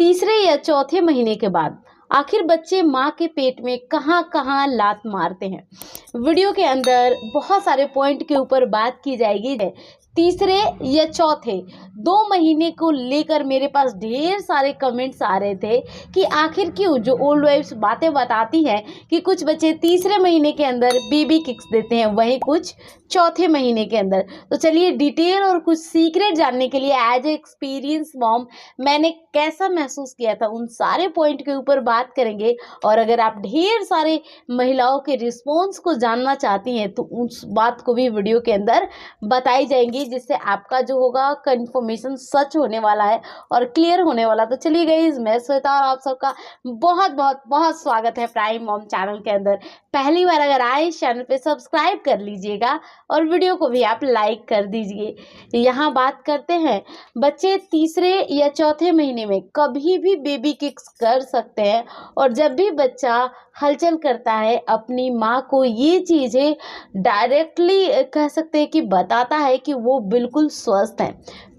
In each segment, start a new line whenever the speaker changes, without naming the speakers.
तीसरे या चौथे महीने के बाद आखिर बच्चे माँ के पेट में कहाँ कहाँ लात मारते हैं। वीडियो के अंदर बहुत सारे पॉइंट के ऊपर बात की जाएगी। तीसरे या चौथे 2 महीने को लेकर मेरे पास ढेर सारे कमेंट्स आ रहे थे कि आखिर क्यों जो ओल्ड वाइफ्स बातें बताती हैं कि कुछ बच्चे तीसरे महीने के अंदर बेबी किक्स देते हैं, वहीं कुछ चौथे महीने के अंदर। तो चलिए डिटेल और कुछ सीक्रेट जानने के लिए एज ए एक्सपीरियंस मॉम मैंने कैसा महसूस किया था उन सारे पॉइंट के ऊपर बात करेंगे। और अगर आप ढेर सारे महिलाओं के रिस्पॉन्स को जानना चाहती हैं तो उस बात को भी वीडियो के अंदर बताई जाएंगी, जिससे आपका जो होगा कंफर्मेशन सच होने वाला है और क्लियर होने वाला। तो चलिए गाइस, मैं श्वेता और आप सबका बहुत बहुत बहुत स्वागत है प्राइम मॉम चैनल के अंदर। पहली बार अगर आए इस चैनल पे सब्सक्राइब कर लीजिएगा और वीडियो को भी आप लाइक कर दीजिए। यहाँ बात करते हैं, बच्चे तीसरे या चौथे महीने में कभी भी बेबी किक्स कर सकते हैं। और जब भी बच्चा हलचल करता है अपनी माँ को ये चीज़ें डायरेक्टली कह सकते हैं कि बताता है कि वो बिल्कुल स्वस्थ है।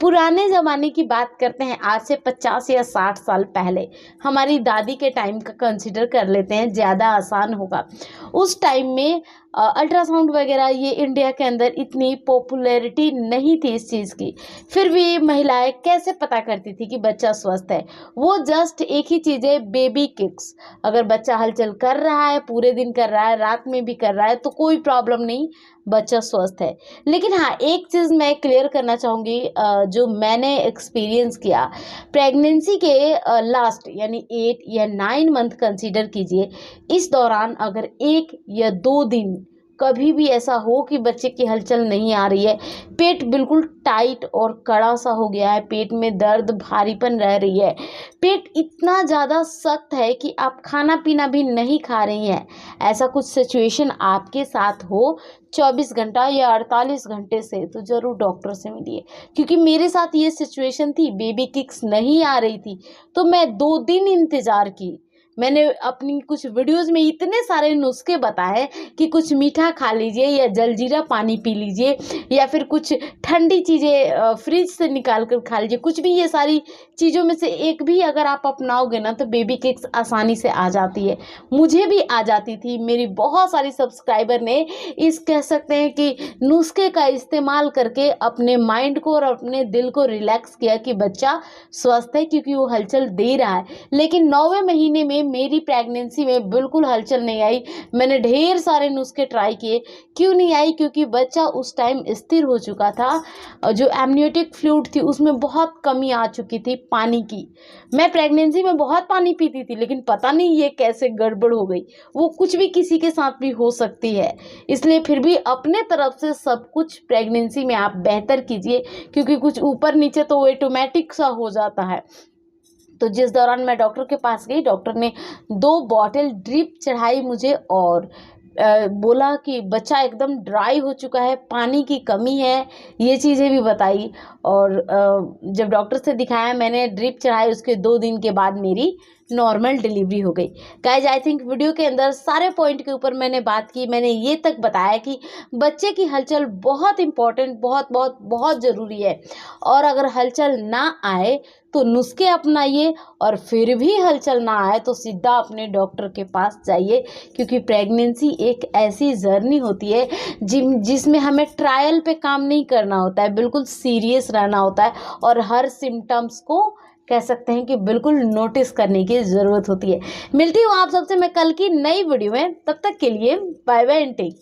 पुराने ज़माने की बात करते हैं, आज से 50 या 60 साल पहले हमारी दादी के टाइम का कंसिडर कर लेते हैं, ज़्यादा आसान होगा। उस टाइम में अल्ट्रासाउंड वगैरह ये इंडिया के अंदर इतनी पॉपुलैरिटी नहीं थी इस चीज़ की। फिर भी महिलाएं कैसे पता करती थी कि बच्चा स्वस्थ है? वो जस्ट एक ही चीज़ है, बेबी किक्स। अगर बच्चा हलचल कर रहा है, पूरे दिन कर रहा है, रात में भी कर रहा है, तो कोई प्रॉब्लम नहीं, बच्चा स्वस्थ है। लेकिन हाँ, एक चीज़ मैं क्लियर करना चाहूँगी, जो मैंने एक्सपीरियंस किया प्रेगनेंसी के लास्ट यानी 8 या 9 मंथ कंसीडर कीजिए। इस दौरान अगर 1 या 2 दिन कभी भी ऐसा हो कि बच्चे की हलचल नहीं आ रही है, पेट बिल्कुल टाइट और कड़ा सा हो गया है, पेट में दर्द भारीपन रह रही है, पेट इतना ज़्यादा सख्त है कि आप खाना पीना भी नहीं खा रही हैं, ऐसा कुछ सिचुएशन आपके साथ हो 24 घंटा या 48 घंटे से, तो ज़रूर डॉक्टर से मिलिए। क्योंकि मेरे साथ ये सिचुएशन थी, बेबी किक्स नहीं आ रही थी तो मैं 2 दिन इंतज़ार की। मैंने अपनी कुछ वीडियोस में इतने सारे नुस्खे बताए कि कुछ मीठा खा लीजिए या जलजीरा पानी पी लीजिए या फिर कुछ ठंडी चीज़ें फ्रिज से निकाल कर खा लीजिए। कुछ भी ये सारी चीज़ों में से एक भी अगर आप अपनाओगे ना तो बेबी किक्स आसानी से आ जाती है। मुझे भी आ जाती थी। मेरी बहुत सारी सब्सक्राइबर ने इस कह सकते हैं कि नुस्खे का इस्तेमाल करके अपने माइंड को और अपने दिल को रिलैक्स किया कि बच्चा स्वस्थ है क्योंकि वो हलचल दे रहा है। लेकिन 9वें महीने में मेरी प्रेगनेंसी में बिल्कुल हलचल नहीं आई। मैंने ढेर सारे नुस्खे ट्राई किए, क्यों नहीं आई? क्योंकि बच्चा उस टाइम स्थिर हो चुका था। जो एमनियोटिक फ्लूइड थी उसमें बहुत कमी आ चुकी थी पानी की। मैं प्रेगनेंसी में बहुत पानी पीती थी, लेकिन पता नहीं ये कैसे गड़बड़ हो गई। वो कुछ भी किसी के साथ भी हो सकती है, इसलिए फिर भी अपने तरफ से सब कुछ प्रेगनेंसी में आप बेहतर कीजिए, क्योंकि कुछ ऊपर नीचे तो ऑटोमेटिक सा हो जाता है। तो जिस दौरान मैं डॉक्टर के पास गई, डॉक्टर ने 2 बॉटल ड्रिप चढ़ाई मुझे और बोला कि बच्चा एकदम ड्राई हो चुका है, पानी की कमी है, ये चीज़ें भी बताई। और जब डॉक्टर से दिखाया, मैंने ड्रिप चढ़ाई, उसके 2 दिन के बाद मेरी नॉर्मल डिलीवरी हो गई। गाइज, आई थिंक वीडियो के अंदर सारे पॉइंट के ऊपर मैंने बात की। मैंने ये तक बताया कि बच्चे की हलचल बहुत इंपॉर्टेंट, बहुत बहुत बहुत ज़रूरी है। और अगर हलचल ना आए तो नुस्खे अपनाइए, और फिर भी हलचल ना आए तो सीधा अपने डॉक्टर के पास जाइए। क्योंकि प्रेगनेंसी एक ऐसी जर्नी होती है जिसमें हमें ट्रायल पे काम नहीं करना होता है, बिल्कुल सीरियस रहना होता है और हर सिम्टम्स को कह सकते हैं कि बिल्कुल नोटिस करने की ज़रूरत होती है। मिलती हूँ आप सबसे मैं कल की नई वीडियो में, तब तक के लिए bye bye and take care.